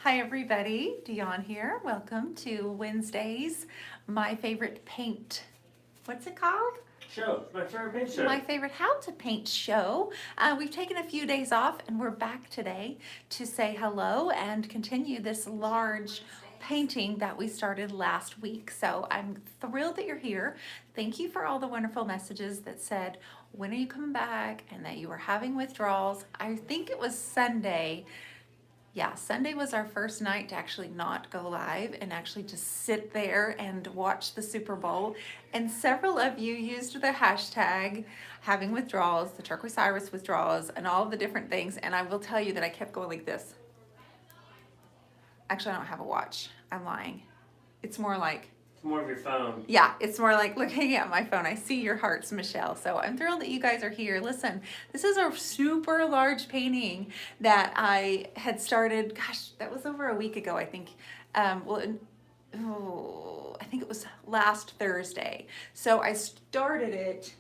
Hi everybody, Dion here. Welcome to Wednesday's My Favorite Paint. What's it called? Show. My favorite paint show. My favorite how to paint show. We've taken a few days off and we're back today to say hello and continue this large painting that we started last week. So I'm thrilled that you're here. Thank you for all the wonderful messages that said, when are you coming back? And that you were having withdrawals. I think it was Sunday. Yeah, Sunday was our first night to actually not go live and actually just sit there and watch the Super Bowl. And several of you used the hashtag having withdrawals, the turquoise iris withdrawals, and all of the different things. And I will tell you that I kept going like this. Actually, I don't have a watch. I'm lying. It's more like, It's more of your phone. yeah, it's more like looking at my phone. I see your hearts, Michelle. So I'm thrilled that you guys are here. Listen, this is a super large painting that I had started, gosh, that was over a week ago, I think. I think it was last Thursday. So I started it,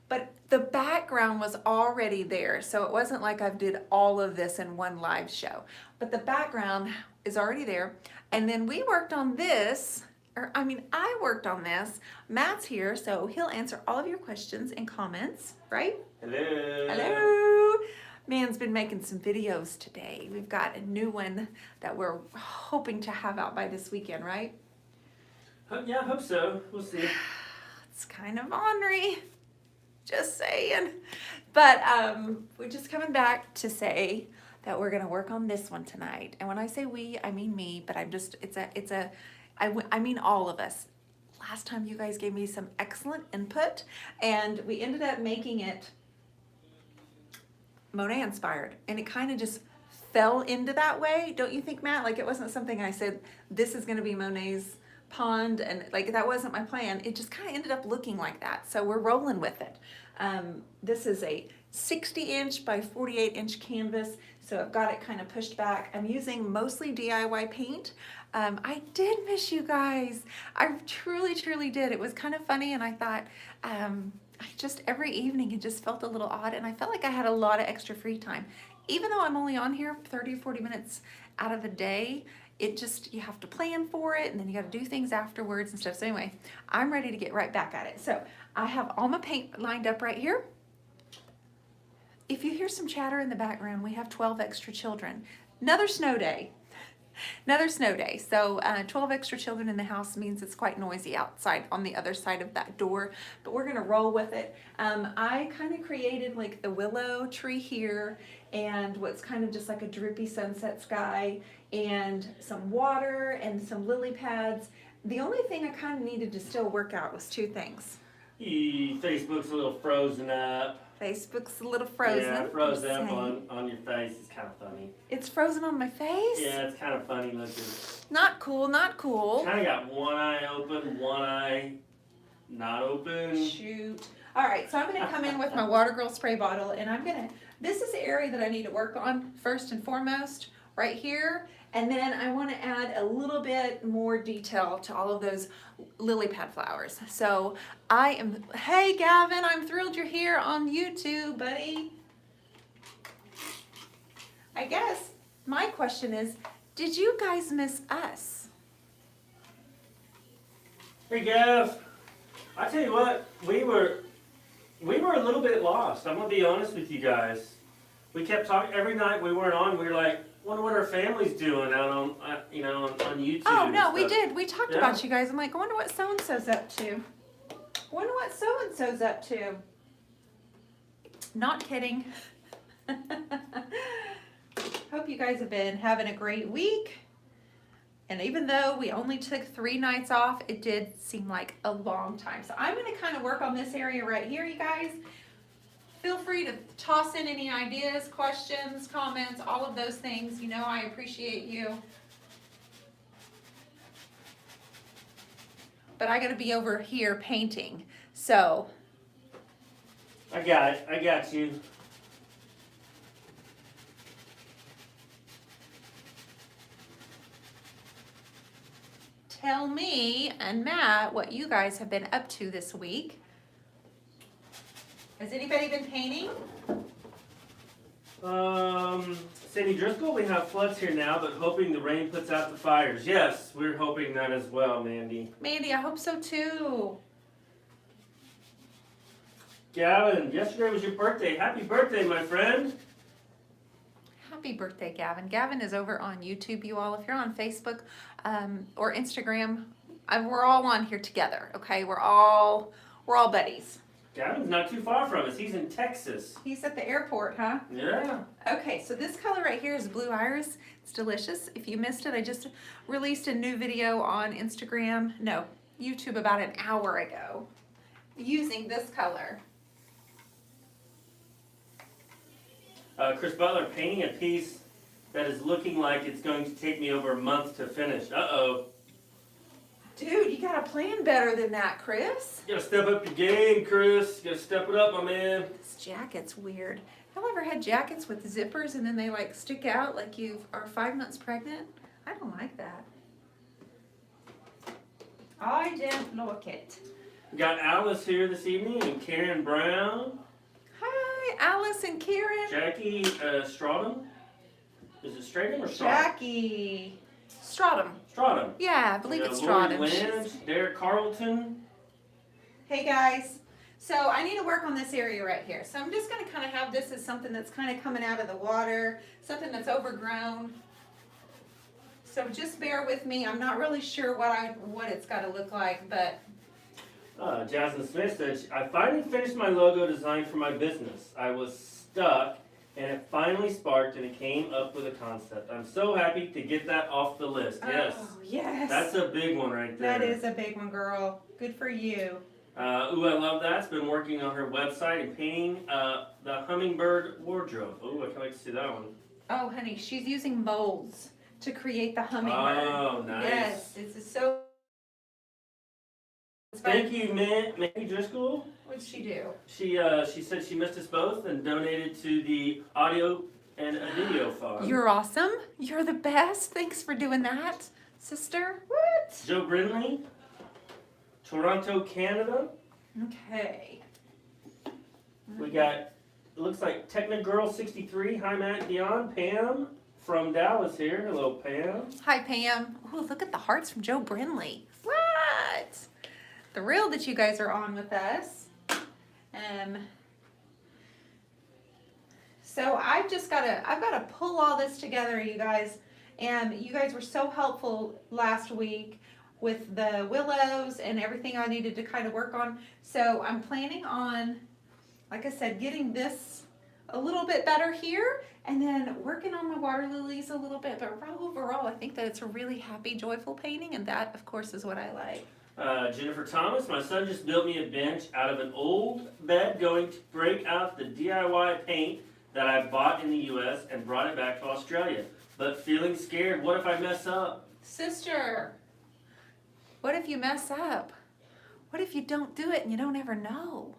but the background was already there. So it wasn't like I did all of this in one live show, but the background is already there. And then we worked on this. I worked on this. Matt's here, so he'll answer all of your questions and comments, right? Hello. Hello. Man's been making some videos today. We've got a new one that we're hoping to have out by this weekend, right? Yeah, I hope so. We'll see. It's kind of ornery, just saying. But we're just coming back to say that we're gonna work on this one tonight. And when I say we, I mean me, but I mean all of us. Last time you guys gave me some excellent input and we ended up making it Monet inspired, and it kind of just fell into that way. Don't you think, Matt? Like, it wasn't something I said, this is going to be Monet's pond, and like that wasn't my plan. It just kind of ended up looking like that. So we're rolling with it. This is a 60-inch by 48-inch canvas, so I've got it kind of pushed back. I'm using mostly DIY paint. I did miss you guys. I truly did. It was kind of funny, and I thought, every evening it just felt a little odd, and I felt like I had a lot of extra free time. Even though I'm only on here 30 or 40 minutes out of the day, you have to plan for it, and then you got to do things afterwards and stuff. So anyway, I'm ready to get right back at it. So I have all my paint lined up right here. If you hear some chatter in the background, we have 12 extra children. Another snow day. Another snow day. So 12 extra children in the house means it's quite noisy outside on the other side of that door, but we're gonna roll with it. I kind of created like the willow tree here and what's kind of just like a droopy sunset sky and some water and some lily pads. The only thing I kind of needed to still work out was two things. Facebook's a little frozen up. Facebook's a little frozen. Yeah, frozen up on your face. It's kind of funny. It's frozen on my face? Yeah, it's kind of funny looking. Not cool, not cool. Kind of got one eye open, one eye not open. Shoot. All right, so I'm going to come in with my Water Girl spray bottle, and this is the area that I need to work on first and foremost, right here. And then I want to add a little bit more detail to all of those lily pad flowers. So hey Gavin, I'm thrilled you're here on YouTube, buddy. I guess my question is, did you guys miss us? Hey Gav, I tell you what, we were a little bit lost. I'm gonna be honest with you guys. We kept talking every night we weren't on. We were like, wonder what our family's doing out on on YouTube. Oh no, we did. We talked about you guys. I'm like, I wonder what so and so's up to. Wonder what so and so's up to. Not kidding. Hope you guys have been having a great week. And even though we only took 3 nights off, it did seem like a long time. So I'm going to kind of work on this area right here, you guys. Feel free to toss in any ideas, questions, comments, all of those things. You know I appreciate you. But I got to be over here painting. So. I got it. I got you. Tell me and Matt what you guys have been up to this week. Has anybody been painting? Sandy Driscoll, we have floods here now, but hoping the rain puts out the fires. Yes, we're hoping that as well, Mandy. Mandy, I hope so too. Gavin, yesterday was your birthday. Happy birthday, my friend. Happy birthday, Gavin. Gavin is over on YouTube, you all. If you're on Facebook or Instagram, we're all on here together, okay? We're all buddies. Gavin's not too far from us. He's in Texas. He's at the airport, huh? Yeah. Okay, so this color right here is Blue Iris. It's delicious. If you missed it, I just released a new video on YouTube about an hour ago using this color. Chris Butler, painting a piece that is looking like it's going to take me over a month to finish. Uh-oh. Dude, you gotta plan better than that, Chris. You gotta step up your game, Chris. You gotta step it up, my man. This jacket's weird. Y'all ever had jackets with zippers and then they like stick out like you are 5 months pregnant? I don't like that. I don't like it. We got Alice here this evening and Karen Brown. Hi, Alice and Karen. Jackie Strawdom. Is it Stratum or Strawdom? Jackie Strawdom. Strawdom. Yeah, I believe it's Lori Strawdom. Lynch, Derek Carlton. Hey guys, so I need to work on this area right here. So I'm just going to kind of have this as something that's kind of coming out of the water, something that's overgrown. So just bear with me. I'm not really sure what it's got to look like, but Jasmine Smith said, I finally finished my logo design for my business. I was stuck and it finally sparked and it came up with a concept. I'm so happy to get that off the list. Yes. Oh, yes. That's a big one right there. That is a big one, girl. Good for you. Ooh, I love that. It's been working on her website and painting the hummingbird wardrobe. Ooh, I can't wait to see that one. Oh, honey, she's using molds to create the hummingbird. Oh, nice. Yes, it's so. Thank you, Mandy Driscoll. What did she do? She said she missed us both and donated to the audio and a video fund. You're awesome. You're the best. Thanks for doing that, sister. What? Joe Brindley, Toronto, Canada. Okay. We got, it looks like Technogirl63. Hi, Matt Dion. Pam from Dallas here. Hello, Pam. Hi, Pam. Oh, look at the hearts from Joe Brindley. What? Thrilled that you guys are on with us. So I've got to pull all this together, you guys. And you guys were so helpful last week with the willows and everything I needed to kind of work on. So I'm planning on, like I said, getting this a little bit better here and then working on my water lilies a little bit. But overall, I think that it's a really happy, joyful painting, and that, of course, is what I like. Jennifer Thomas, my son just built me a bench out of an old bed, going to break out the DIY paint that I bought in the US and brought it back to Australia. But feeling scared, what if I mess up? Sister, what if you mess up? What if you don't do it and you don't ever know?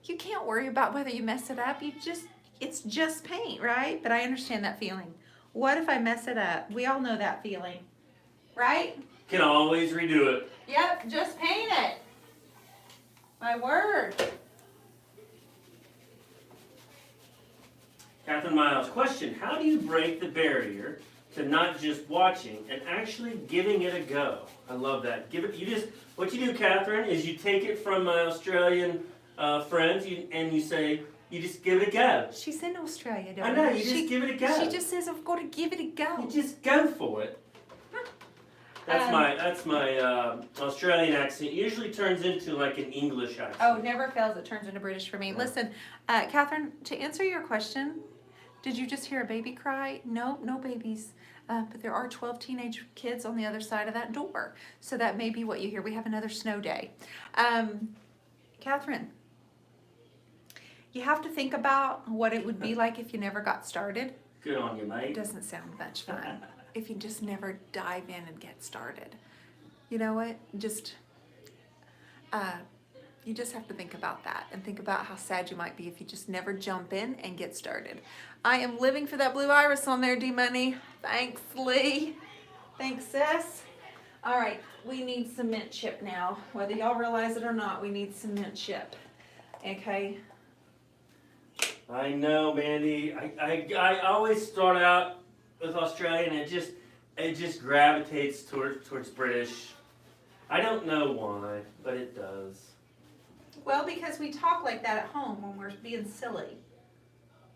You can't worry about whether you mess it up. It's just paint, right? But I understand that feeling. What if I mess it up? We all know that feeling, right? Can always redo it. Yep, just paint it. My word. Catherine Miles, question, how do you break the barrier to not just watching and actually giving it a go? I love that. What you do, Catherine, is you take it from my Australian friends and you say, you just give it a go. She's in Australia, don't I know, you just give it a go. She just says, I've got to give it a go. You just go for it. That's my Australian accent. Usually turns into like an English accent. Oh, never fails. It turns into British for me. Yeah. Listen, Catherine, to answer your question, did you just hear a baby cry? No, no babies. But there are 12 teenage kids on the other side of that door. So that may be what you hear. We have another snow day. Catherine, you have to think about what it would be like if you never got started. Good on you, It mate. doesn't sound much fun if you just never dive in and get started. You know what? You just have to think about that and think about how sad you might be if you just never jump in and get started. I am living for that blue iris on there, D-Money. Thanks, Lee. Thanks, sis. All right, we need some mint chip now. Whether y'all realize it or not, we need some mint chip. Okay? I know, Mandy. I always start out with Australian, and it just gravitates towards British. I don't know why, but it does. Well, because we talk like that at home when we're being silly.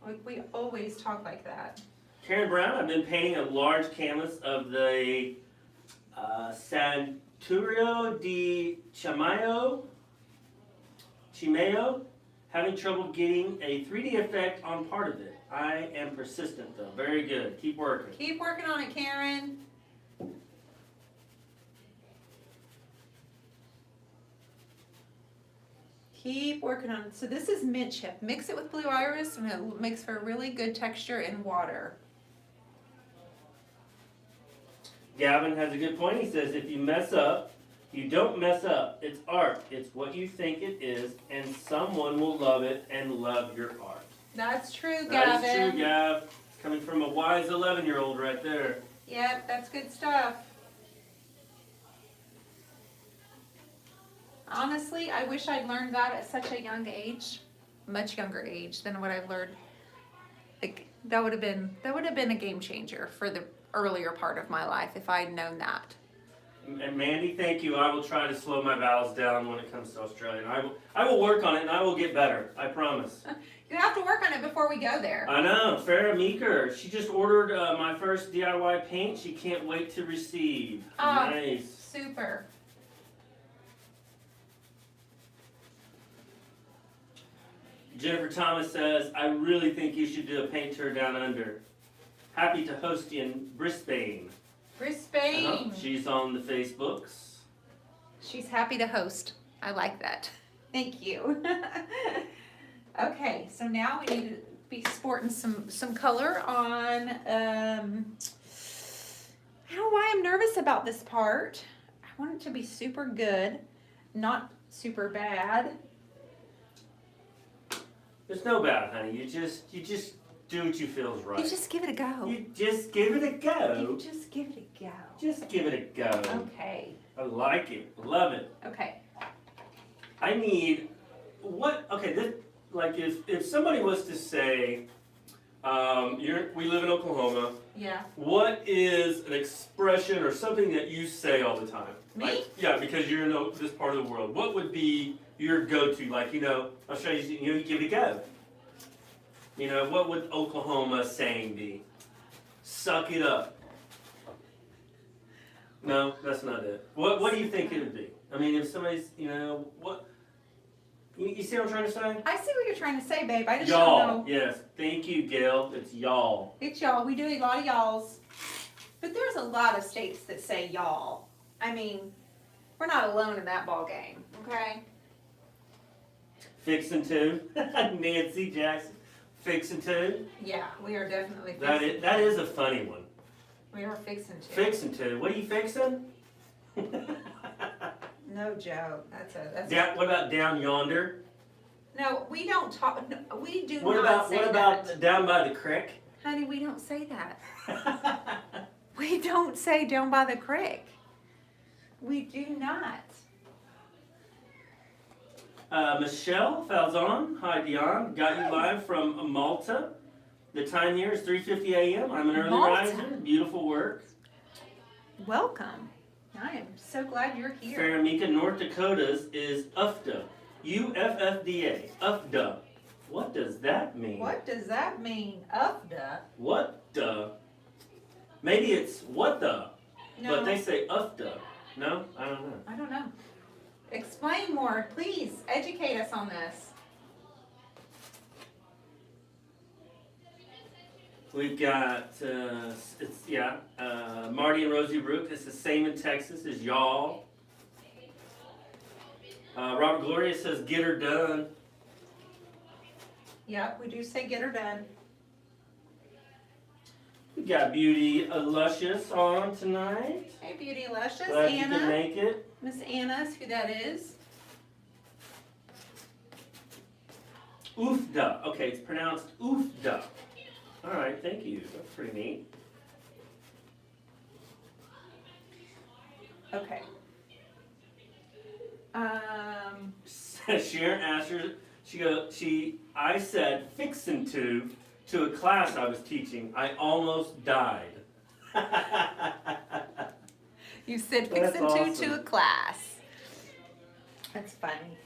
Like, we always talk like that. Karen Brown, I've been painting a large canvas of the Santurio di Chimeo, having trouble getting a 3D effect on part of it. I am persistent though. Very good. Keep working. Keep working on it, Karen. Keep working on it. So this is mint chip. Mix it with blue iris and it makes for a really good texture in water. Gavin has a good point. He says, if you mess up, you don't mess up. It's art. It's what you think it is, and someone will love it and love your art. That's true, Gavin. That is true, Gav. It's coming from a wise 11-year-old right there. Yep, that's good stuff. Honestly, I wish I'd learned that at such a young age, much younger age than what I've learned. Like, that would have been a game changer for the earlier part of my life if I'd known that. And Mandy, thank you. I will try to slow my vowels down when it comes to Australian. I will work on it and I will get better. I promise. You have to work on it before we go there. I know. Farrah Meeker, she just ordered my first DIY paint. She can't wait to receive. Oh, nice. Super. Jennifer Thomas says, I really think you should do a paint tour down under. Happy to host you in Brisbane. Brisbane. She's on the Facebooks. She's happy to host. I like that. Thank you. Okay, so now we need to be sporting some color on, I don't know why I'm nervous about this part. I want it to be super good, not super bad. There's no bad, honey. You just do what you feel is right. You just give it a go. You just give it a go. You just give it a go. Just give it a go. Okay. I like it. Love it. Okay. I need this, like if somebody was to say, we live in Oklahoma. Yeah. What is an expression or something that you say all the time? Me? Like, yeah, because you're in this part of the world. What would be your go-to? Like, I'll show you. You give it a go. What would Oklahoma saying be? Suck it up. No, that's not it. What do you think it would be? I mean, if somebody's, what? You see what I'm trying to say? I see what you're trying to say, babe. I just Y'all. don't know. Yes. Thank you, Gail. It's y'all. It's y'all. We do a lot of y'alls. But there's a lot of states that say y'all. I mean, we're not alone in that ball game, okay? Fixin' to. Nancy Jackson. Fixin' to. Yeah, we are definitely fixing. That is a funny one. We are fixing to. Fixin' to. What are you fixin'? No joke. That's What about down yonder? No, we don't talk. No, we do What not about say what that. about down by the creek? Honey, we don't say that. We don't say down by the creek. We do not. Michelle Falzon, hi Dion, got you live from Malta. The time here is 3:50 a.m. I'm an early Malta. riser. Beautiful work. Welcome. I am so glad you're here. Faramika, North Dakota's is UFDA. UFFDA. UFDA. What does that mean? What does that mean? UFDA? What the? Maybe it's what the, No. but they say UFDA. No? I don't know. I don't know. Explain more, please. Educate us on this. We've got, Marty and Rosie Rook. It's the same in Texas as y'all. Robert Gloria says, get her done. Yep, we do say get her done. We got Beauty Luscious on tonight. Hey, Beauty Luscious. Glad you could Anna. make it. Miss Anna's who that is. Oofda. Okay, it's pronounced oofda. All right, thank you. That's pretty neat. Okay. Sharon Asher, I said fixin' to a class I was teaching. I almost died. You said That's fixin' awesome. to a class. That's funny.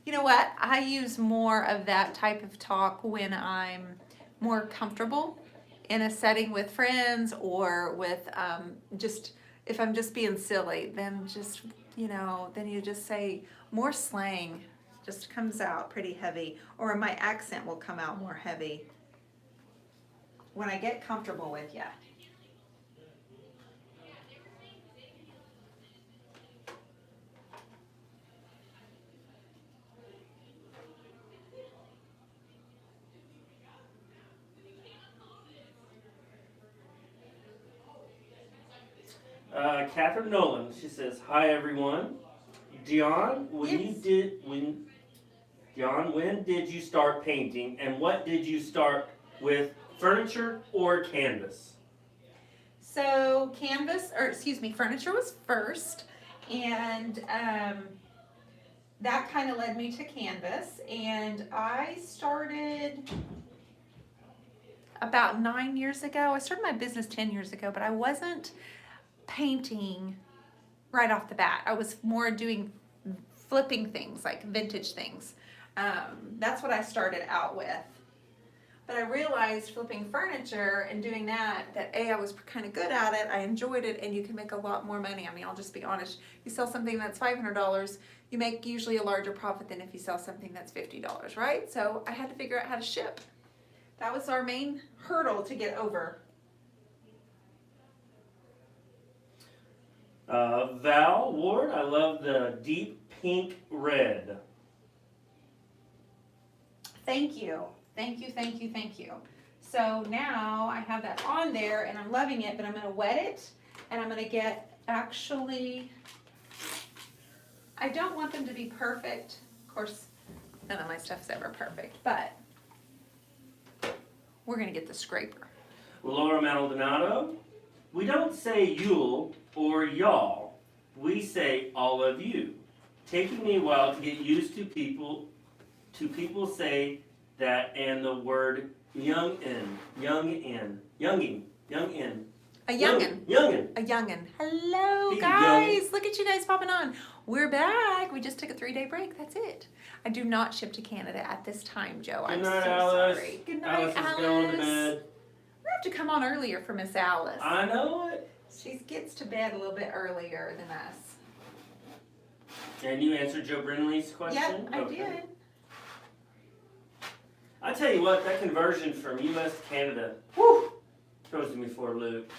You know what? I use more of that type of talk when I'm more comfortable in a setting with friends or with just if I'm just being silly. Then just then you just say more slang. Just comes out pretty heavy, or my accent will come out more heavy when I get comfortable with you. Catherine Nolan, she says, "Hi everyone, Dion. Yes. When did you start painting, and what did you start with, furniture or canvas?" So furniture was first, and that kind of led me to canvas. And I started about 9 years ago. I started my business 10 years ago, but I wasn't painting right off the bat. I was more doing flipping things, like vintage things. That's what I started out with. But I realized flipping furniture and doing that I was kind of good at it, I enjoyed it, and you can make a lot more money. I mean, I'll just be honest. You sell something that's $500, you make usually a larger profit than if you sell something that's $50, right? So I had to figure out how to ship. That was our main hurdle to get over. Val Ward, I love the deep pink red. Thank you. Thank you, thank you, thank you. So now I have that on there and I'm loving it, but I'm gonna wet it and I'm gonna get, actually, I don't want them to be perfect. Of course, none of my stuff's ever perfect, but we're gonna get the scraper. Laura Maldonado, we don't say you'll or y'all. We say all of you. Taking me a while to get used to people say that, and the word youngin. A youngin. Youngin. A youngin. Hello, Hey, guys. youngin. Look at you guys popping on. We're back. We just took a 3-day break. That's it. I do not ship to Canada at this time, Joe. I'm Good night, so Alice. sorry. Good night, Alice is going to Alice. bed. We have to come on earlier for Miss Alice. I know it. She gets to bed a little bit earlier than us. And you answered Joe Brinley's question? Yep, I did. I tell you what, that conversion from US to Canada, whew, throws me for a loop.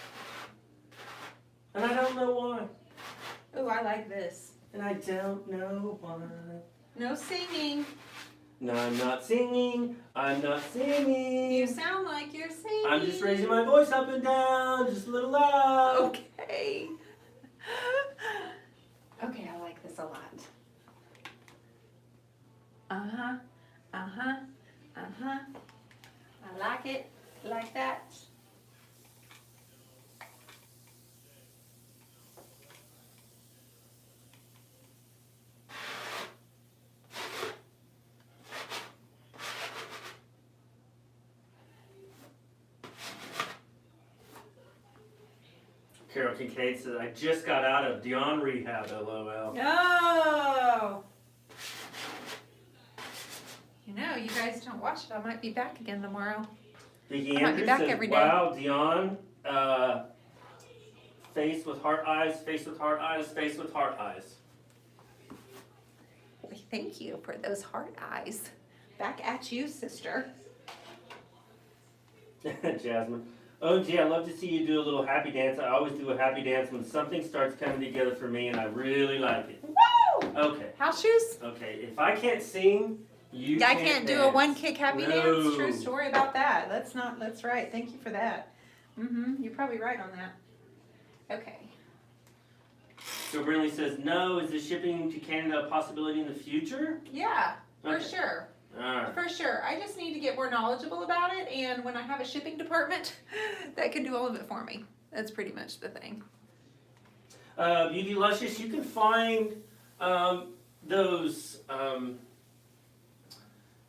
And I don't know why. Ooh, I like this. And I don't know why. No singing. No, I'm not singing. I'm not singing. You sound like you're singing. I'm just raising my voice up and down, just a little loud. Okay. Okay, I like this a lot. Uh-huh. Uh-huh. Uh-huh. I like it like that. Carol Kincaid says, I just got out of Dion rehab, LOL. Oh! You know, you guys don't watch it. I might be back again tomorrow. Vicky I might be Andrews back says, every day. wow, Dion, face with heart eyes, face with heart eyes, face with heart eyes. Thank you for those heart eyes. Back at you, sister. Jasmine. Oh, gee, I love to see you do a little happy dance. I always do a happy dance when something starts coming together for me, and I really like it. Woo! Okay. House shoes? Okay, if I can't sing, you I can't do dance. a one-kick happy No. dance. True story about that. That's right. Thank you for that. You're probably right on that. Okay. So Brinley says, no, is the shipping to Canada a possibility in the future? Yeah, for Okay. sure. Alright. For sure. I just need to get more knowledgeable about it, and when I have a shipping department that can do all of it for me. That's pretty much the thing. Beauty Luscious, you can find those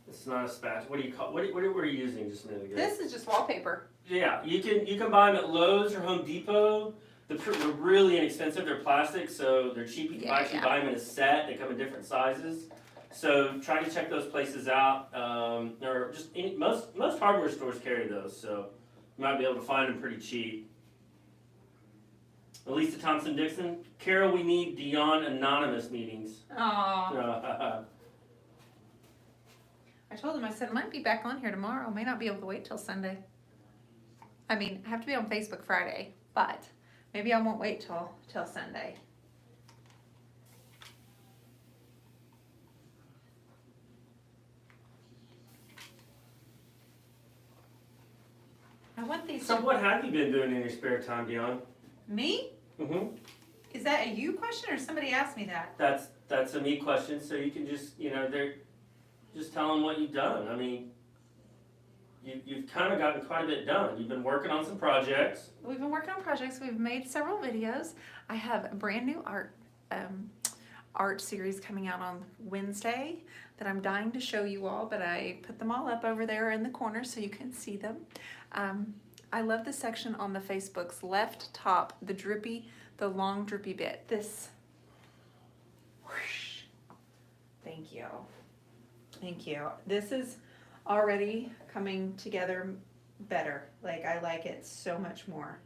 It's not a spatula. What do you call? What were you using just a minute ago? This is just wallpaper. Yeah, you can buy them at Lowe's or Home Depot. They're really inexpensive. They're plastic, so they're cheap. You can actually buy them in a set. They come in different sizes. So try to check those places out. Or just most hardware stores carry those, so you might be able to find them pretty cheap. Elisa Thompson Dixon, Carol, we need Dion Anonymous meetings. Aww. I told him, I said, I might be back on here tomorrow. May not be able to wait till Sunday. I mean, I have to be on Facebook Friday, but maybe I won't wait till Sunday. I want these. So what have you been doing in your spare time, Dion? Me? Mm-hmm. Is that a you question or somebody asked me that? That's a me question, so you can just, they're just tell them what you've done. I mean, you've kind of gotten quite a bit done. You've been working on some projects. We've been working on projects. We've made several videos. I have a brand new art series coming out on Wednesday that I'm dying to show you all, but I put them all up over there in the corner so you can see them. I love the section on the Facebook's left top, the long drippy bit. This, whoosh. Thank you. Thank you. This is already coming together better. Like, I like it so much more.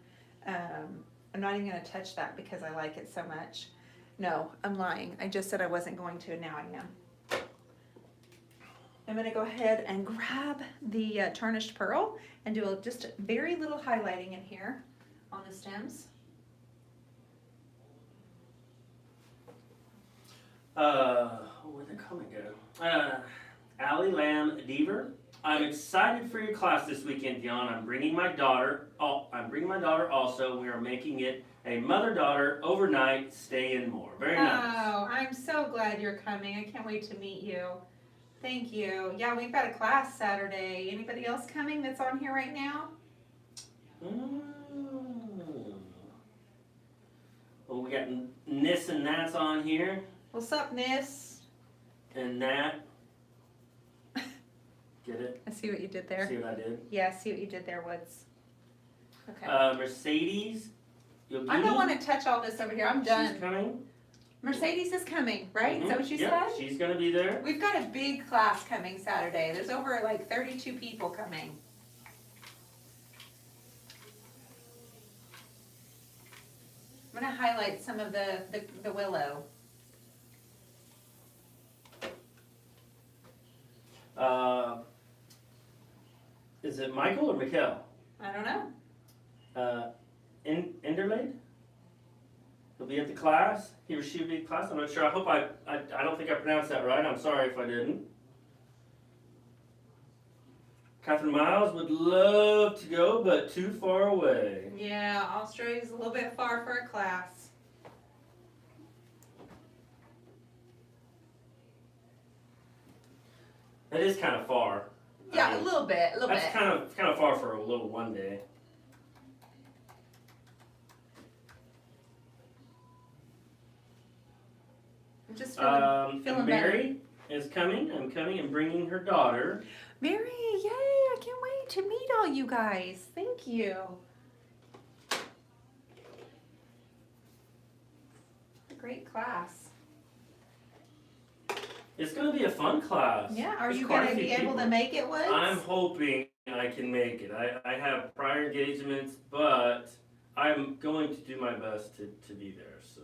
I'm not even going to touch that because I like it so much. No, I'm lying. I just said I wasn't going to, and now I am. I'm going to go ahead and grab the tarnished pearl and do just a very little highlighting in here on the stems. Where'd the comment go? Allie Lamb Deaver. I'm excited for your class this weekend, Dion. I'm bringing my daughter also. We are making it a mother-daughter overnight stay in more. Very nice. Oh, I'm so glad you're coming. I can't wait to meet you. Thank you. Yeah, we've got a class Saturday. Anybody else coming that's on here right now? Well, we got Nis and Nats on here. What's up, Nis? And Nat. Get it? I see what you did there. See what I did? Yeah, I see what you did there, Woods. Okay. Mercedes. I don't want to touch all this over here. I'm done. She's coming. Mercedes is coming, right? Mm-hmm. Is that what you yep, said? She's going to be there. We've got a big class coming Saturday. There's over like 32 people coming. I'm going to highlight some of the willow. Is it Michael or Mikkel? I don't know. Enderlade? He'll be at the class. He or she will be at the class. I'm not sure. I hope I don't think I pronounced that right. I'm sorry if I didn't. Catherine Miles would love to go, but too far away. Yeah, Australia's a little bit far for a class. That is kind of far. Yeah, I mean, a little bit, That's kind of far for a little one day. I'm just feeling Mary is coming. I'm coming and bringing her daughter. Mary, yay! I can't wait to meet all you guys. Thank you. A great class. It's going to be a fun class. Yeah, are There's you quite going a to be few able people. to make it, Woods? I'm hoping I can make it. I have prior engagements, but I'm going to do my best to be there. So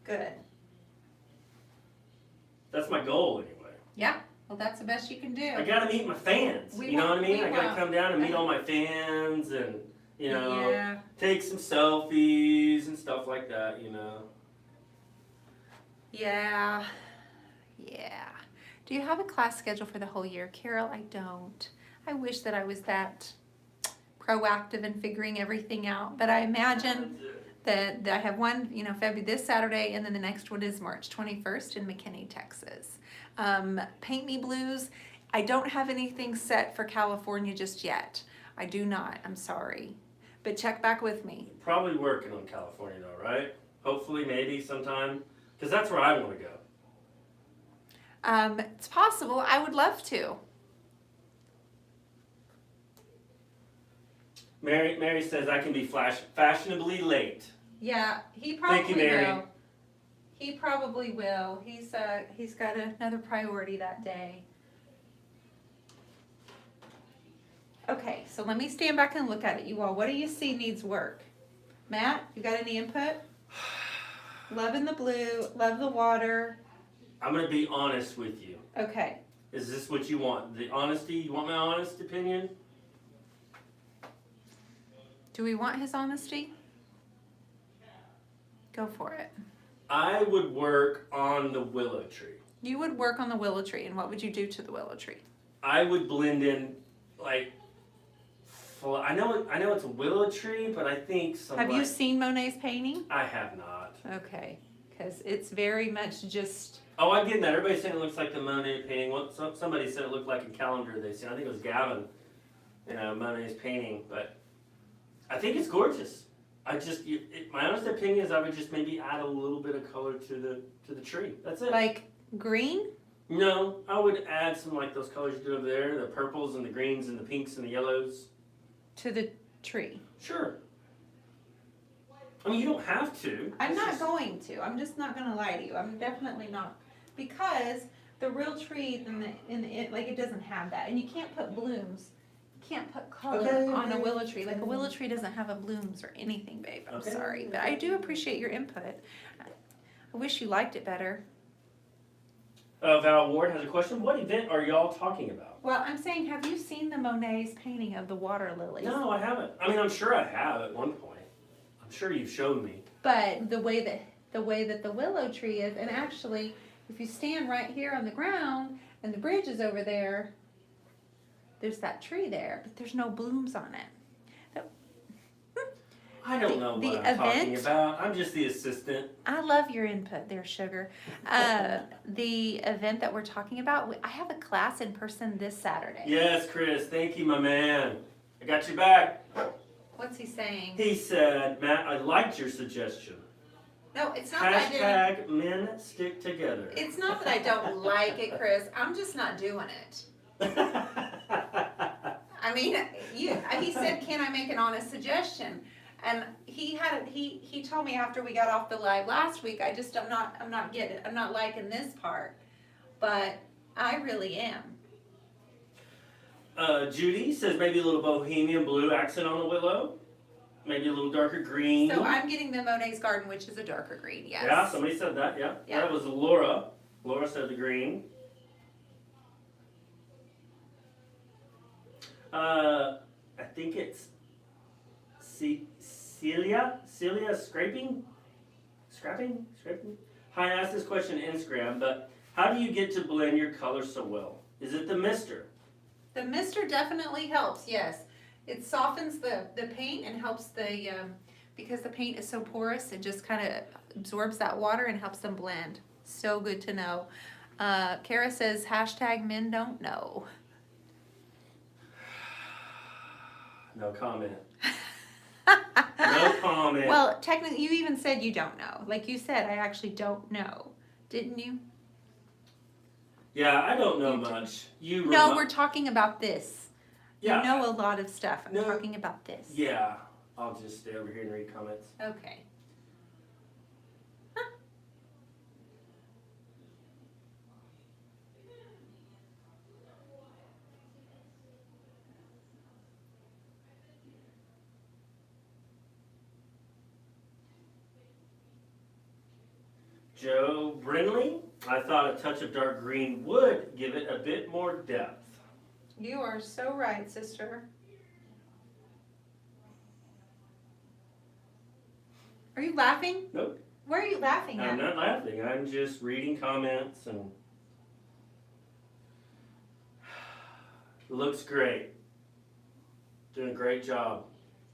Good. that's my goal anyway. Yeah, well, that's the best you can do. I got to meet my fans. We You know what I mean? we I got to won't. come down and meet all my fans and Yeah. take some selfies and stuff like that. Yeah. Yeah. Do you have a class schedule for the whole year, Carol? I don't. I wish that I was that proactive in figuring everything out, but I imagine that I have one, February this Saturday, and then the next one is March 21st in McKinney, Texas. Paint Me Blues. I don't have anything set for California just yet. I do not. I'm sorry. But check back with me. Probably working on California though, right? Hopefully, maybe sometime, because that's where I want to go. It's possible. I would love to. Mary says I can be fashionably late. Yeah, he Thank you, Mary. will. He probably will. He's got another priority that day. Okay, so let me stand back and look at it, you all. What do you see needs work? Matt, you got any input? Loving the blue, love the water. I'm gonna be honest with you. Okay. Is this what you want? The honesty? You want my honest opinion? Do we want his honesty? Go for it. I would work on the willow tree. You would work on the willow tree, and what would you do to the willow tree? I would blend in, like, I know it's a willow tree, but I think some. Have you seen Monet's painting? I have not. Okay, because it's very much just. Oh, I'm getting that. Everybody's saying it looks like the Monet painting. Somebody said it looked like a calendar they seen. I think it was Gavin, Monet's painting. But I think it's gorgeous. My honest opinion is I would just maybe add a little bit of color to the tree. That's it. Like green? No, I would add some like those colors you do over there, the purples and the greens and the pinks and the yellows. To the tree. Sure. I mean, you don't have to. I'm not going to. I'm just not going to lie to you. I'm definitely not. Because the real tree, like it doesn't have that. And you can't put blooms. You can't put color on a willow tree. Like a willow tree doesn't have a blooms or anything, babe. I'm sorry. But I do appreciate your input. I wish you liked it better. Val Ward has a question. What event are y'all talking about? Well, I'm saying, have you seen the Monet's painting of the water lilies? No, I haven't. I mean, I'm sure I have at one point. I'm sure you've showed me. But the way that the willow tree is, and actually, if you stand right here on the ground and the bridge is over there, there's that tree there, but there's no blooms on it. I don't know what I'm talking about. I'm just the assistant. I love your input there, sugar. The event that we're talking about, I have a class in person this Saturday. Yes, Chris. Thank you, my man. I got your back. What's he saying? He said, Matt, I liked your suggestion. No, it's not that I didn't. Men stick together. It's not that I don't like it, Chris. I'm just not doing it. I mean, he said, can I make an honest suggestion? And he told me after we got off the live last week, I'm not liking this part, but I really am. Judy says maybe a little bohemian blue accent on the willow, maybe a little darker green. So I'm getting the Monet's Garden, which is a darker green, yes. Yeah, somebody said that, yeah. That was Laura. Laura said the green. I think it's Celia scraping. Hi, I asked this question on Instagram, but how do you get to blend your colors so well? Is it the mister? The mister definitely helps, yes. It softens the paint and helps because the paint is so porous, it just kind of absorbs that water and helps them blend. So good to know. Kara says, #men don't know. No comment. No comment. Well, technically, you even said you don't know. Like you said, I actually don't know. Didn't you? Yeah, I don't know much. No, we're talking about this. Yeah. You know a lot of stuff. I'm talking about this. Yeah. I'll just stay over here and read comments. Okay. Joe Brinley, I thought a touch of dark green would give it a bit more depth. You are so right, sister. Are you laughing? Nope. Where are you laughing at? I'm not laughing. I'm just reading comments and looks great. Doing a great job.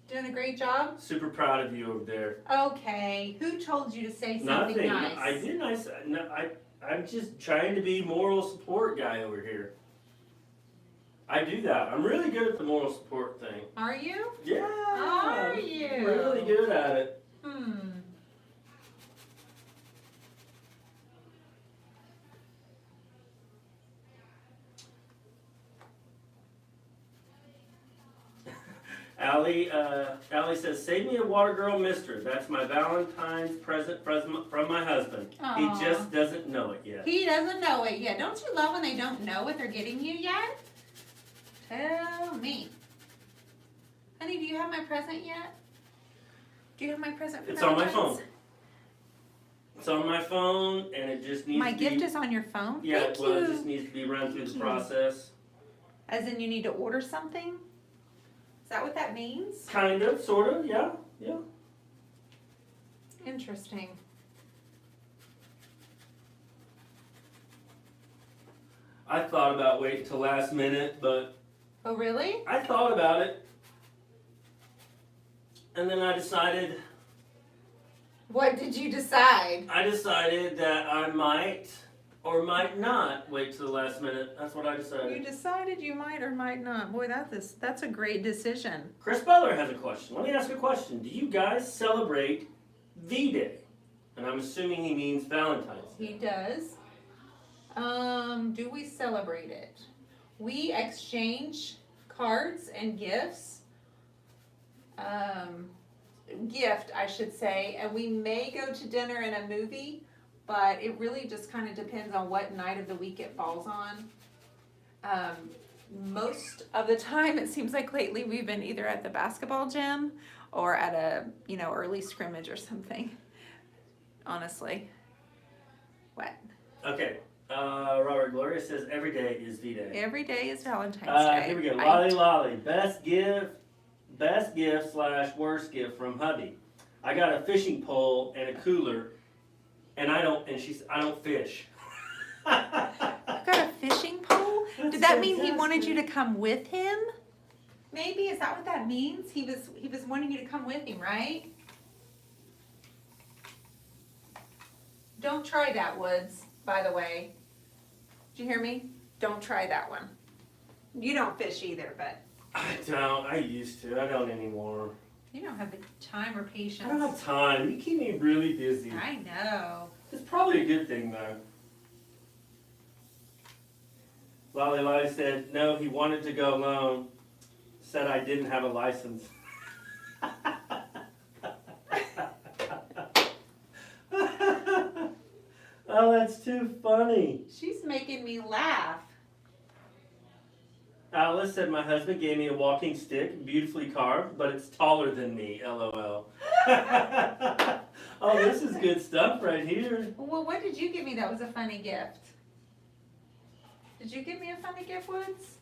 Doing a great job? Super proud of you over there. Okay. Who told you to say something Nothing. nice? I didn't. I'm just trying to be moral support guy over here. I do that. I'm really good at the moral support thing. Are you? Yeah. Are you? I'm really good at it. Allie says, save me a water girl mister. That's my Valentine's present from my husband. Aw. He just doesn't know it yet. He doesn't know it yet. Don't you love when they don't know what they're getting you yet? Tell me. Honey, do you have my present yet? Do you have my present for It's on my Valentine's? phone. It's on my phone, and it just needs My to gift be... is on your phone? Yeah, Thank well, you. it just needs to be run through the Thank you. process. As in you need to order something? Is that what that means? Kind of, sort of, yeah. Interesting. I thought about waiting till last minute, but Oh, really? I thought about it. And then I decided What did you decide? that I might or might not wait till the last minute. That's what I You decided. decided you might or might not. Boy, that's a great decision. Chris Butler has a question. Let me ask a question. Do you guys celebrate V-Day? And I'm assuming he means Valentine's Day. He does. Do we celebrate it? We exchange cards and gifts. Gift, I should say, and we may go to dinner and a movie, but it really just kind of depends on what night of the week it falls on. Most of the time, it seems like lately we've been either at the basketball gym or at a, early scrimmage or something. Honestly. What? Okay. Robert Gloria says every day is V-Day. Every day is Valentine's Day. Here we go. Lolly. Best gift / worst gift from hubby. I got a fishing pole and a cooler, and I don't fish. Got a fishing pole? That's Did that mean he fantastic. wanted you to come with him? Maybe, is that what that means? He was wanting you to come with him, right? Don't try that, Woods, by the way. Did you hear me? Don't try that one. You don't fish either, but I don't. I used to. I don't anymore. you don't have the time or patience. I don't have time. You keep me really busy. I know. It's probably a good thing, though. Lolly said, no, he wanted to go alone. Said I didn't have a license. Oh, that's too funny. She's making me laugh. Alice said, my husband gave me a walking stick, beautifully carved, but it's taller than me, LOL. Oh, this is good stuff right here. Well, what did you give me that was a funny gift? Did you give me a funny gift, Woods?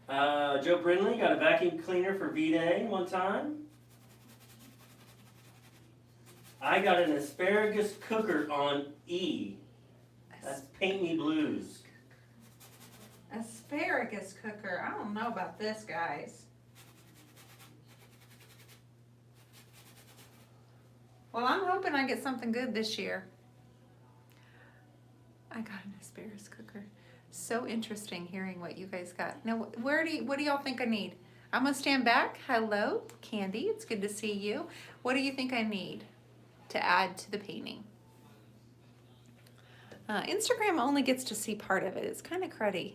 Joe Brindley got a vacuum cleaner for V-Day one time. I got an asparagus cooker on E. That's Paint Me Blues. Asparagus cooker. I don't know about this, guys. Well, I'm hoping I get something good this year. I got an asparagus cooker. So interesting hearing what you guys got. Now, what do y'all think I need? I'm gonna stand back. Hello, Candy. It's good to see you. What do you think I need to add to the painting? Instagram only gets to see part of it. It's kind of cruddy.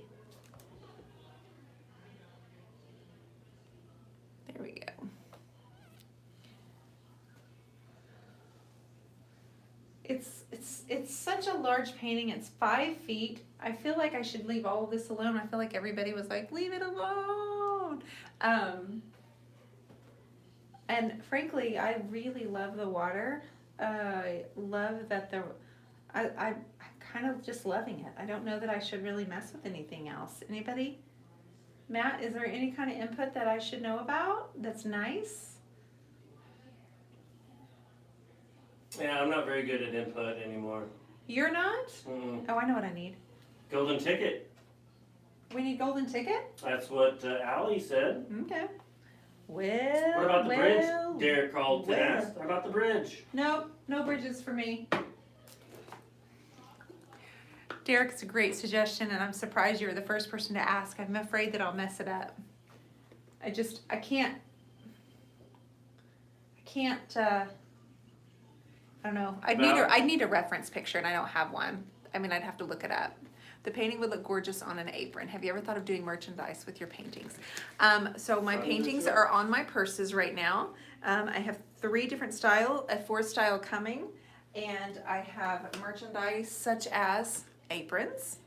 There we go. It's such a large painting. It's 5 feet. I feel like I should leave all of this alone. I feel like everybody was like, leave it alone. And frankly, I really love the water. I love that I'm kind of just loving it. I don't know that I should really mess with anything else. Anybody? Matt, is there any kind of input that I should know about that's nice? Yeah, I'm not very good at input anymore. You're not? Mm. Oh, I know what I need. Golden ticket. We need golden ticket? That's what Allie said. Okay. Well, What about the bridge? well, Derek called to well. ask. What about the bridge? Nope, no bridges for me. Derek, it's a great suggestion, and I'm surprised you were the first person to ask. I'm afraid that I'll mess it up. I can't, I don't know. I'd need a reference picture, and I don't have one. I mean, I'd have to look it up. The painting would look gorgeous on an apron. Have you ever thought of doing merchandise with your paintings? So my paintings are on my purses right now. I have 3 different style, a 4th style coming, and I have merchandise such as aprons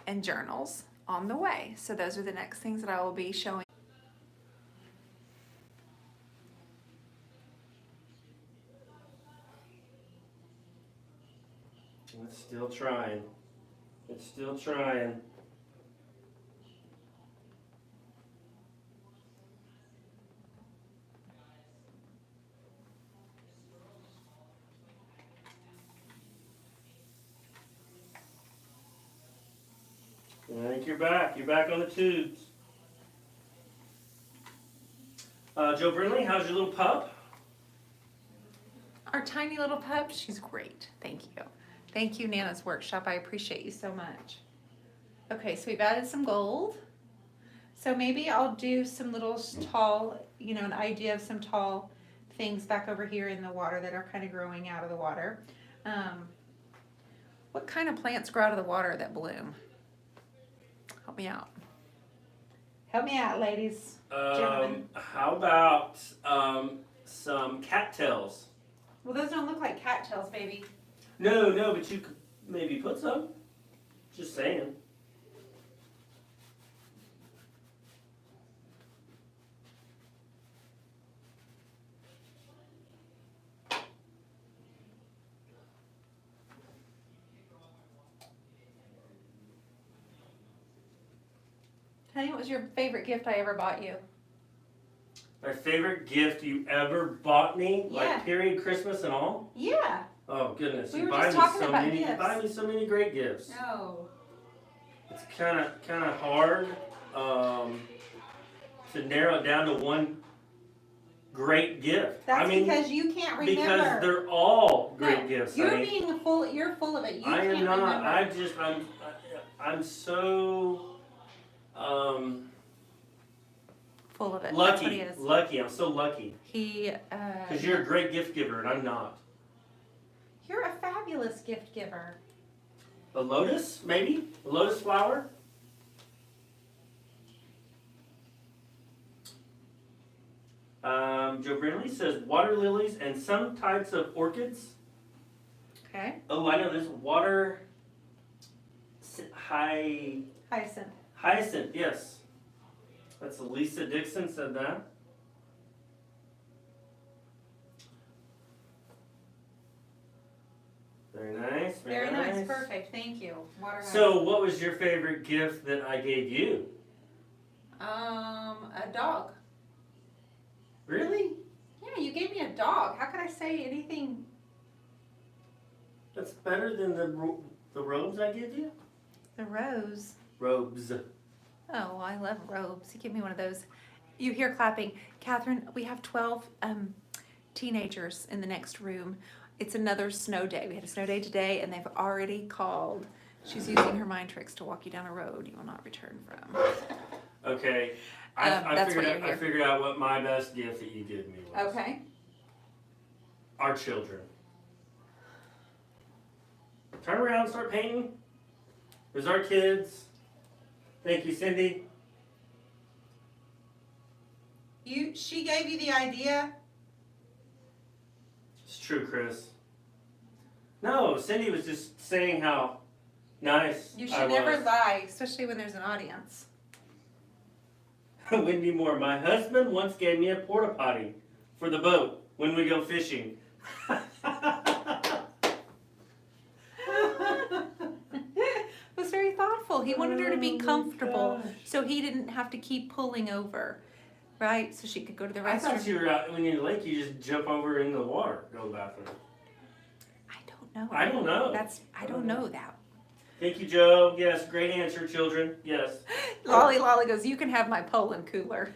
and journals on the way. So those are the next things that I will be showing. It's still trying. It's still trying. I think you're back. You're back on the tubes. Joe Brinley, how's your little pup? Our tiny little pup, she's great. Thank you. Thank you, Nana's Workshop. I appreciate you so much. Okay, so we've added some gold. So maybe I'll do some little tall, you know, an idea of some tall things back over here in the water that are kind of growing out of the water. What kind of plants grow out of the water that bloom? Help me out. Help me out, ladies. Gentlemen. How about some cattails? Well, those don't look like cattails, baby. No, but you could maybe put some. Just saying. Honey, what was your favorite gift I ever bought you? My favorite gift you ever bought me? Yeah. Like period, Christmas and all? Yeah. Oh goodness. We You were buy just me talking so about many gifts. you buy me so many great gifts. No. It's kinda hard to narrow it down to one great gift. That's I mean, because you can't remember. because they're all great No, gifts. You're honey. being full. You're full of it. You I can't am not. remember. I'm so Full of it. That's what lucky. he is. Lucky. I'm so lucky. He. Because you're a great gift giver and I'm not. You're a fabulous gift giver. A lotus, maybe? A lotus flower? Joe Brindley says water lilies and some types of orchids. Okay. Oh, I know this water Hyacinth. hyacinth, yes. That's Lisa Dixon said that. Very nice. Very nice. Perfect. Thank you. Water. So, what was your favorite gift that I gave you? A dog. Really? Yeah, you gave me a dog. How could I say anything? That's better than the robes I gave you? The rose. Robes. Oh, I love robes. You give me one of those. You hear clapping. Catherine, we have 12 teenagers in the next room. It's another snow day. We had a snow day today, and they've already called. She's using her mind tricks to walk you down a road you will not return from. Okay. I figured out what my best gift that you gave me was. Okay. Our children. Turn around, start painting. There's our kids. Thank you, Cindy. She gave you the idea? It's true, Chris. No, Cindy was just saying how nice You I should never was. lie, especially when there's an audience. Wendy Moore, my husband once gave me a porta potty for the boat when we go fishing. Was very thoughtful. He wanted her to be Oh my comfortable, gosh. so he didn't have to keep pulling over, right? So she could go to the I thought restroom. you were out when you're in the lake. You just jump over in the water, go to the bathroom. I don't know. I don't know. I don't know that. Thank you, Joe. Yes, great answer, children. Yes. Lolly goes, you can have my Poland cooler.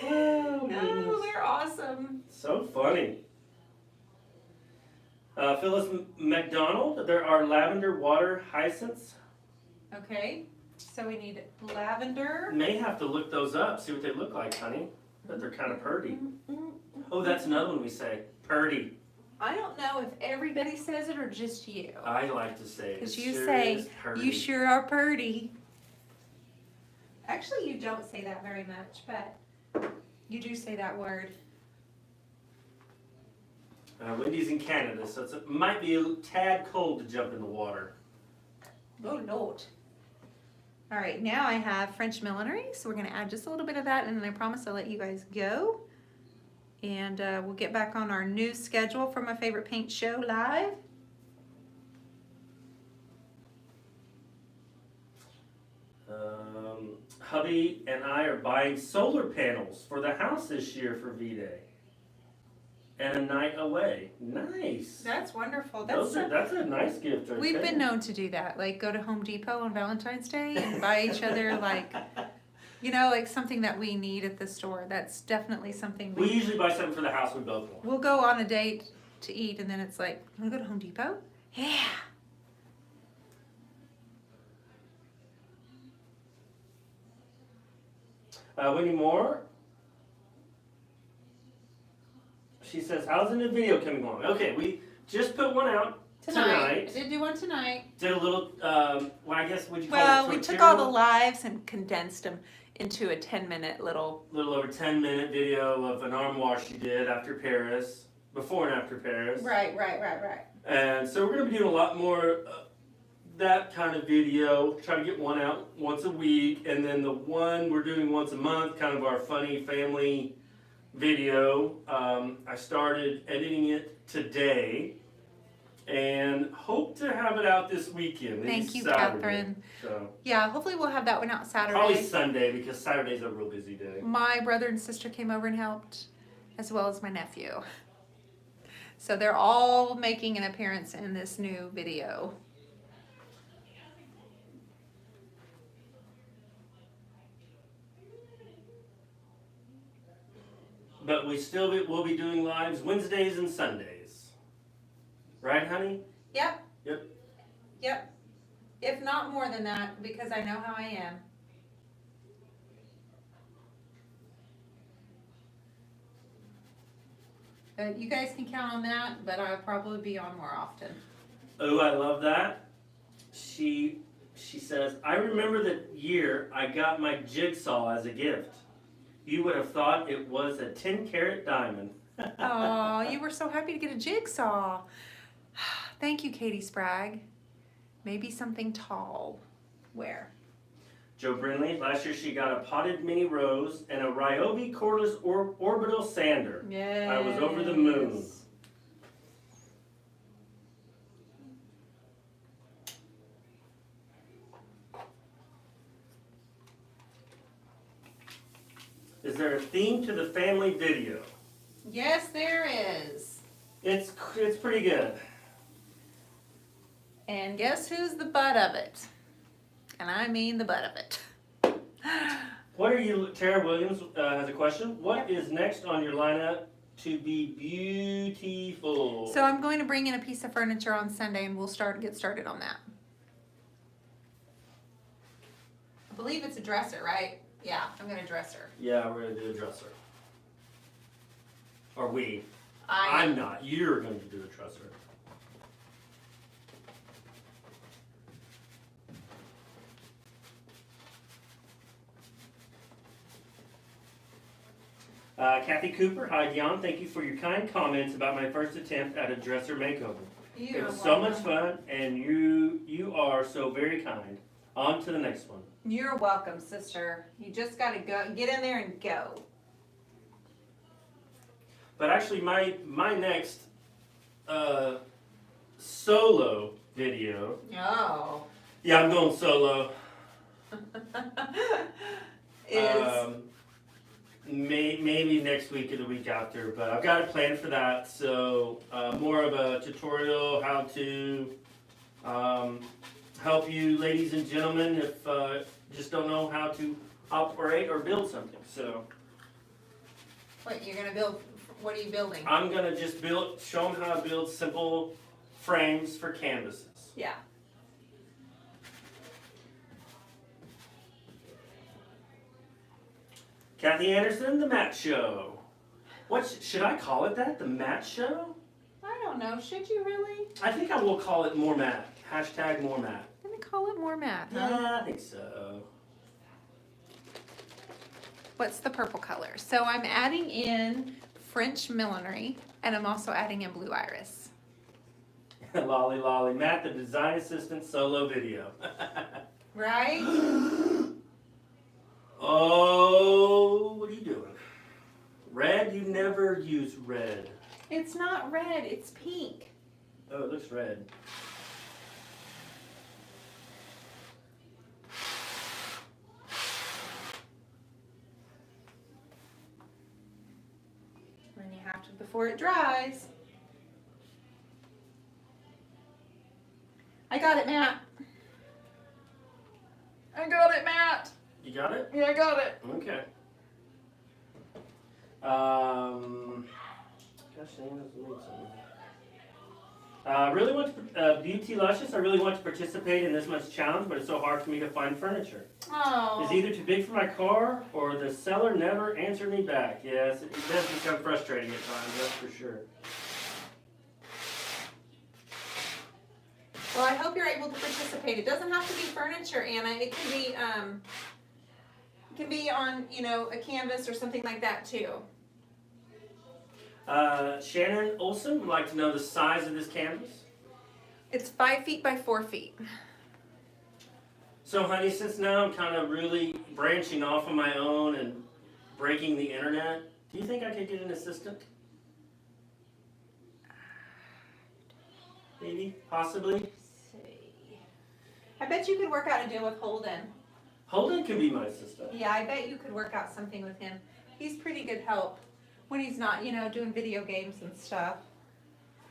Oh, Oh, goodness. they're awesome. So funny. Phyllis McDonald, there are lavender water hyacinths. Okay, so we need lavender. May have to look those up, see what they look like, honey. But they're kind of purty. Oh, that's another one we say. Purty. I don't know if everybody says it or just you. I like to say it. Because you Sure say, is purty. you sure are purty. Actually, you don't say that very much, but you do say that word. Wendy's in Canada, so it might be a tad cold to jump in the water. Oh, Lord. All right, now I have French millinery, so we're going to add just a little bit of that, and then I promise I'll let you guys go. And we'll get back on our new schedule for My Favorite Paint Show live. Hubby and I are buying solar panels for the house this year for V-Day. And a night away. Nice. That's wonderful. That's a nice gift right We've there. been known to do that, like go to Home Depot on Valentine's Day and buy each other like, you know, like something that we need at the store. That's definitely something We usually buy something for the house we both want. We'll go on a date to eat and then it's like, wanna go to Home Depot? Yeah. Wendy Moore. She says, how's the new video coming along? Okay, we just put one out tonight. I did do one tonight. Did a little, well, I guess, would you call it? Well, we took all the lives and condensed them into a 10-minute little over 10-minute video of an arm wash she did after Paris, before and after Paris. Right. And so we're going to be doing a lot more that kind of video, try to get one out once a week, and then the one we're doing once a month, kind of our funny family video. I started editing it today and hope to have it out this weekend. Thank you, Saturday. Catherine. So, Yeah, hopefully we'll have that one out Saturday. probably Sunday because Saturday's a real busy day. My brother and sister came over and helped, as well as my nephew. So they're all making an appearance in this new video. But we still will be doing lives Wednesdays and Sundays. Right, honey? Yep. Yep. If not more than that, because I know how I am. You guys can count on that, but I'll probably be on more often. Oh, I love that. She says, I remember the year I got my jigsaw as a gift. You would have thought it was a 10-carat diamond. Oh, you were so happy to get a jigsaw. Thank you, Katie Sprague. Maybe something tall. Where? Joe Brinley, last year she got a potted mini rose and a Ryobi cordless orbital sander. Yes. I was over the moon. Is there a theme to the family video? Yes, there is. It's pretty good. And guess who's the butt of it? And I mean the butt of it. What are you, Tara Williams has a question. What is next on your lineup to be beautiful? So I'm going to bring in a piece of furniture on Sunday and we'll get started on that. I believe it's a dresser, right? Yeah, I'm gonna dress her. Yeah, we're gonna do a dresser. Or we. I'm I'm not. You're going to do a dresser. Kathy Cooper, hi Dion. Thank you for your kind comments about my first attempt at a dresser makeover. It was so much fun, and you are so very kind. On to the next one. You're welcome, sister. You just gotta go, get in there and go. But actually, my next solo video. Oh. Yeah, I'm going solo. Is Maybe next week or the week after, but I've got a plan for that. So more of a tutorial, how to help you, ladies and gentlemen, if just don't know how to operate or build something. So what you're gonna build? What are you building? I'm gonna just show them how to build simple frames for canvases. Yeah. Kathy Anderson, The Mat Show. What should I call it that? The Mat Show? I don't know. Should you really? I think I will call it more matte. Hashtag more matte. I'm gonna call it more matte, huh? Yeah, I think so. What's the purple color? So I'm adding in French millinery, and I'm also adding in blue iris. Lolly lolly. Matt, the design assistant solo video. Right? Oh, what are you doing? Red? You never use red. It's not red, it's pink. Oh, it looks red. And you have to, before it dries. I got it, Matt. I got it, Matt. You got it? Yeah, I got it. Okay. Gosh, dang, that's amazing. Really want to, Beauty Luscious, I really want to participate in this month's challenge, but it's so hard for me to find furniture. Oh. It's either too big for my car or the seller never answered me back. Yes, it does become frustrating at times, that's for sure. Well, I hope you're able to participate. It doesn't have to be furniture, Anna. It can be on, you know, a canvas or something like that too. Shannon Olson would like to know the size of this canvas. It's 5 feet by 4 feet. So, honey, since now I'm kind of really branching off on my own and breaking the internet, do you think I could get an assistant? Maybe, possibly. I bet you could work out a deal with Holden. Holden can be my assistant. Yeah, I bet you could work out something with him. He's pretty good help when he's not, you know, doing video games and stuff.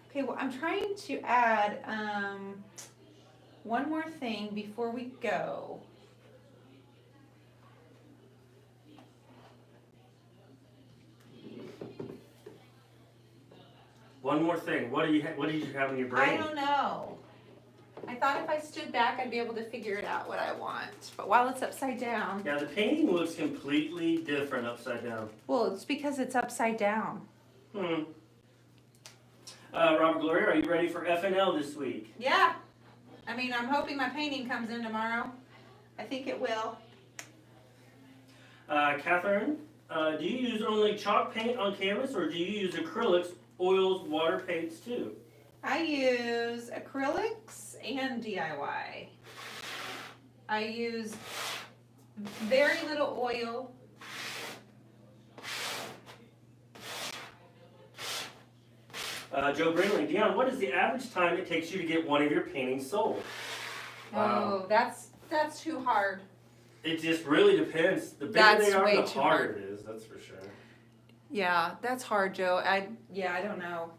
Okay, well, I'm trying to add one more thing before we go. One more thing. What did you have in your brain? I don't know. I thought if I stood back, I'd be able to figure it out what I want. But while it's upside down. Yeah, the painting looks completely different upside down. Well, it's because it's upside down. Robert Gloria, are you ready for FNL this week? Yeah. I mean, I'm hoping my painting comes in tomorrow. I think it will. Catherine, do you use only chalk paint on canvas or do you use acrylics, oils, water paints too? I use acrylics and DIY. I use very little oil. Joe Brinley, Dion, what is the average time it takes you to get one of your paintings sold? Oh, that's too hard. It just really depends. The bigger That's they are, way the too harder hard. it is, that's for sure. Yeah, that's hard, Joe. I don't know.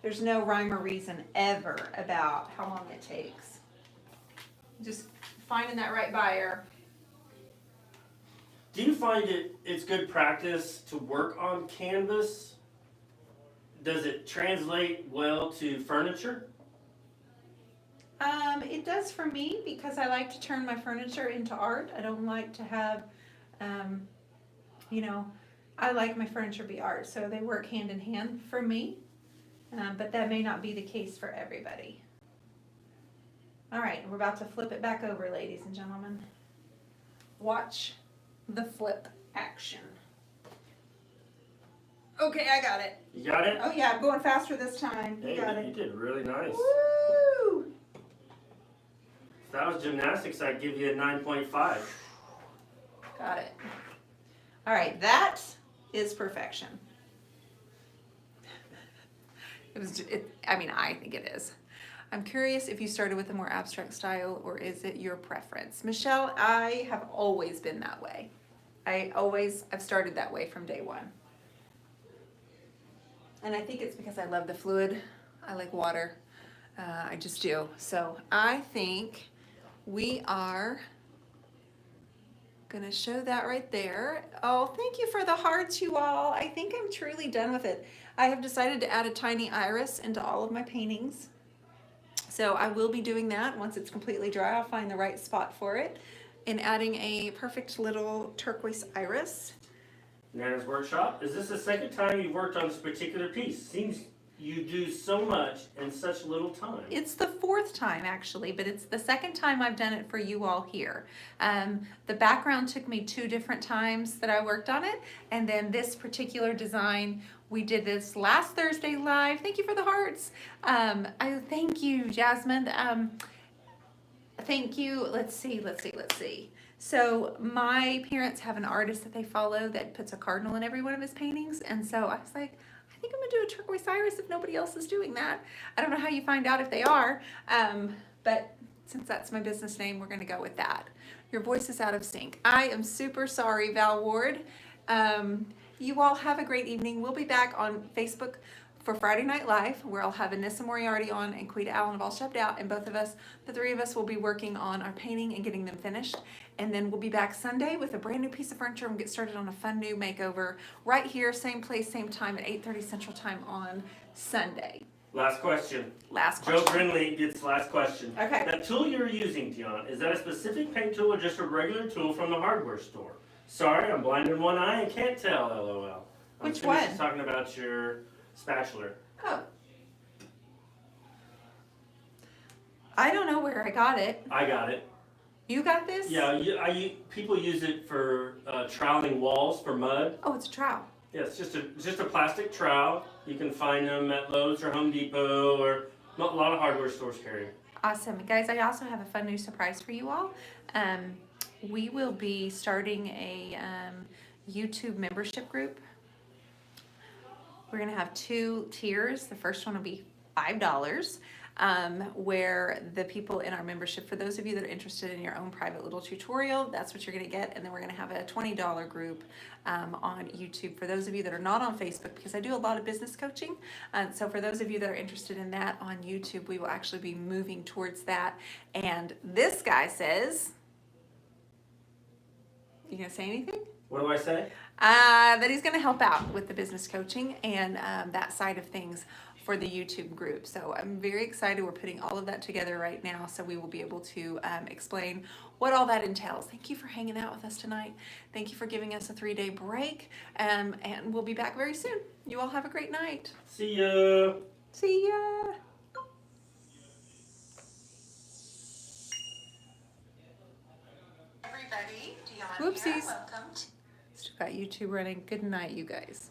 There's no rhyme or reason ever about how long it takes. Just finding that right buyer. Do you find it's good practice to work on canvas? Does it translate well to furniture? It does for me because I like to turn my furniture into art. I don't like to have, you know, I like my furniture to be art, so they work hand in hand for me. But that may not be the case for everybody. All right, we're about to flip it back over, ladies and gentlemen. Watch the flip action. Okay, I got it. You got it? Oh yeah, I'm going faster this time. Hey, You got you it. did really nice. Woo! If that was gymnastics, I'd give you a 9.5. Got it. All right, that is perfection. I think it is. I'm curious if you started with a more abstract style or is it your preference? Michelle, I have always been that way. I've started that way from day one. And I think it's because I love the fluid. I like water. I just do. So I think we are gonna show that right there. Oh, thank you for the hearts, you all. I think I'm truly done with it. I have decided to add a tiny iris into all of my paintings. So I will be doing that once it's completely dry. I'll find the right spot for it and adding a perfect little turquoise iris. Nana's Workshop, is this the second time you've worked on this particular piece? Seems you do so much in such little time. It's the fourth time actually, but it's the second time I've done it for you all here. The background took me 2 different times that I worked on it, and then this particular design, we did this last Thursday live. Thank you for the hearts. I thank you, Jasmine. Thank you. Let's see. So my parents have an artist that they follow that puts a cardinal in every one of his paintings, and so I was like, I think I'm gonna do a turquoise iris if nobody else is doing that. I don't know how you find out if they are, but since that's my business name, we're gonna go with that. Your voice is out of sync. I am super sorry, Val Ward. You all have a great evening. We'll be back on Facebook for Friday Night Live, where I'll have Anissa Moriarty on and Quita Allen of All Stepped Out, and both of us, the 3 of us, will be working on our painting and getting them finished. And then we'll be back Sunday with a brand new piece of furniture and get started on a fun new makeover right here, same place, same time at 8:30 Central Time on Sunday. Last question. Last Joe question. Grinley gets last question. Okay. That tool you're using, Tiana, is that a specific paint tool or just a regular tool from the hardware store? Sorry, I'm blind in one eye and can't tell, LOL. Which I'm one? talking about your spatula. Oh. I don't know where I got it. I got it. You got this? Yeah, people use it for troweling walls for mud. Oh, it's a trowel. Yeah, it's just a plastic trowel. You can find them at Lowe's or Home Depot, or a lot of hardware stores carry them. Awesome. Guys, I also have a fun new surprise for you all. We will be starting a YouTube membership group. We're going to have 2 tiers. The first one will be $5, where the people in our membership, for those of you that are interested in your own private little tutorial, that's what you're going to get. And then we're going to have a $20 group on YouTube for those of you that are not on Facebook, because I do a lot of business coaching. So for those of you that are interested in that on YouTube, we will actually be moving towards that. And this guy says, you going to say anything? What do I say? That he's going to help out with the business coaching and that side of things for the YouTube group. So I'm very excited. We're putting all of that together right now, so we will be able to explain what all that entails. Thank you for hanging out with us tonight. Thank you for giving us a 3-day break, and we'll be back very soon. You all have a great night. See ya. See ya. Everybody, Dion Whoopsies. here. Welcome to Still got YouTube running. Good night, you guys.